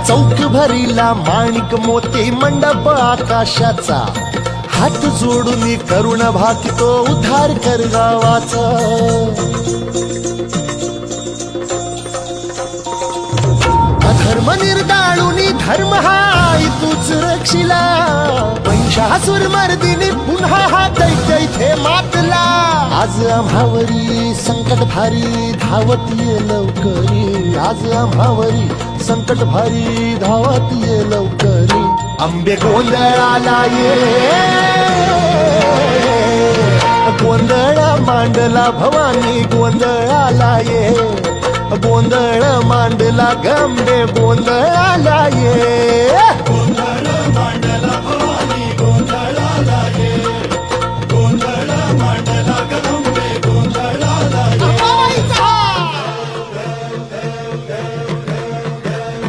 चौक भरीला माणिक मोती मंडप आकाशाचा हात जोडून करुण भाकितो उद्धार कर गावाचा अधर्म निर्दाळुनी धर्म हाय तूच रक्षिला महिषासुर मर्दिनी पुन्हा हा दैत्य इथे मातला आज आम्हावरी संकट भारी धावत ये लवकरी आज आम्हावरी संकट भारी धावत ये लवकरी आंबे गोंधळाला ये गोंधळ मांडला भवानी गोंधळाला ये गोंधळ मांडला गंबे गोंधळाला ये